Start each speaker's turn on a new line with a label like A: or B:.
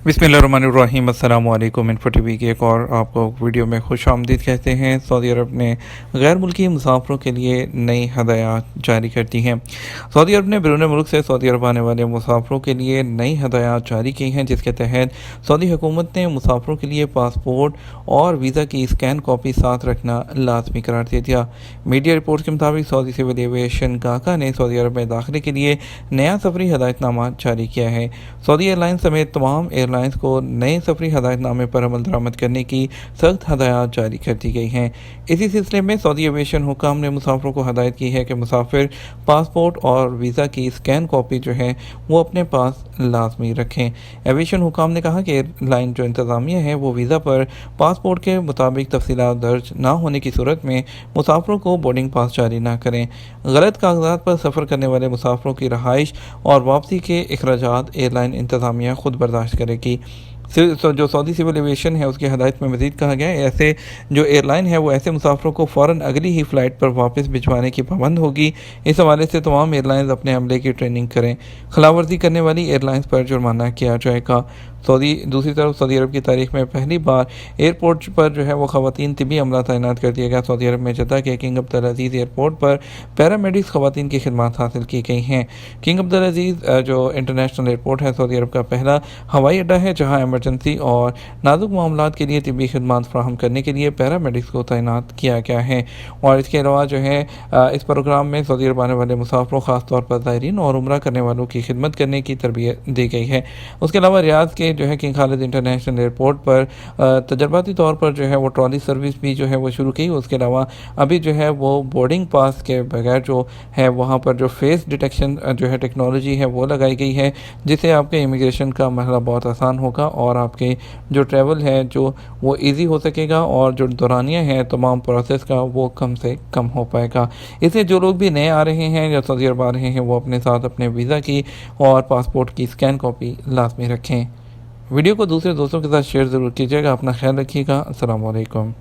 A: बिस्मिल्लाहिर्रहमानिर्रहीम। अस्सलाम वालेकुम। इन्फो टीवी की एक और आपको वीडियो में खुश आमदीद कहते हैं। सऊदी अरब ने गैर मुल्की मुसाफिरों के लिए नई हदायत जारी कर दी हैं। सऊदी अरब ने बैरून मुल्क से सऊदी अरब आने वाले मुसाफिरों के लिए नई हदायत जारी की हैं, जिसके तहत सऊदी हुकूमत ने मुसाफिरों के लिए पासपोर्ट और वीज़ा की स्कैन कॉपी साथ रखना लाजमी करार दे दिया। मीडिया रिपोर्ट के मुताबिक सऊदी सिविल एविएशन गाका ने सऊदी अरब में दाखिले के लिए नया सफरी हदायतनामा जारी किया है। सऊदी एयरलाइंस समेत तमाम एयरलाइंस को नए सफरी हदायतनामे पर अमल दरामद करने की सख्त हदायत जारी कर दी गई हैं। इसी सिलसिले में सऊदी एविएशन हुकाम ने मुसाफिरों को हदायत की है कि मुसाफिर पासपोर्ट और वीज़ा की स्कैन कॉपी जो है वो अपने पास लाजमी रखें। एविएशन हुकाम ने कहा कि एयरलाइन जो इंतज़ामिया है वो वीज़ा पर पासपोर्ट के मुताबिक तफसीलात दर्ज ना होने की सूरत में मुसाफिरों को बोर्डिंग पास जारी ना करें। गलत कागजात पर सफ़र करने वाले मुसाफिरों की रहाइश और वापसी के अखराजात एयरलाइन इंतज़ामिया खुद बर्दाश्त करेगी। जो सऊदी सिविल एविएशन है उसकी हदायत में मज़ीद कहा गया है, ऐसे जो एयरलाइन है वो ऐसे मुसाफिरों को फ़ौरन अगली ही फ़्लाइट पर वापस भिजवाने की पाबंद होगी। इस हवाले से तमाम एयरलाइंस अपने अमले की ट्रेनिंग करें। खिलाफवर्जी करने वाली एयरलाइंस पर जुर्माना किया जाएगा। दूसरी तरफ सऊदी अरब की तारीख में पहली बार एयरपोर्ट पर जो है वो ख़वातीन तिबी अमला तैनात कर दिया गया। सऊदी अरब में जद्दा के किंग अब्दुल अज़ीज़ एयरपोर्ट पर पैरामेडिक्स ख़वातीन की खिदमत हासिल की गई हैं। किंग अब्दुल अज़ीज़ जो इंटरनेशनल एयरपोर्ट है सऊदी अरब का पहला हवाई अड्डा है जहाँ एमरजेंसी और नाजुक मामलात के लिए तिबी खिदमत फराहम करने के लिए पैरामेडिक्स को तैनात किया गया है। और इसके अलावा जो है इस प्रोग्राम में सऊदी अरब आने वाले मुसाफिरों ख़ासतौर पर ज़ायरीन और उम्रा करने वालों की खिदमत करने की तरबियत दी गई है। उसके अलावा रियाद के जो है किंग खालिद इंटरनेशनल एयरपोर्ट पर तजर्बाती तौर पर जो है वो ट्रॉली सर्विस भी जो है वो शुरू की। उसके अलावा अभी जो है वो बोर्डिंग पास के बगैर जो है वहाँ पर जो फेस डिटेक्शन जो है टेक्नोलॉजी है वो लगाई गई है, जिससे आपके इमिग्रेशन का मसला बहुत आसान होगा और आपके जो ट्रैवल है जो वो ईजी हो सकेगा और जो दौरानिया है तमाम प्रोसेस का वो कम से कम हो पाएगा। इसलिए जो लोग भी नए आ रहे हैं या सऊदी अरब आ रहे हैं वो अपने साथ अपने वीज़ा की और पासपोर्ट की स्कैन कॉपी लाजमी रखें। वीडियो को दूसरे दोस्तों के साथ शेयर ज़रूर कीजिएगा। अपना ख्याल रखिएगा। अस्सलाम वालेकुम।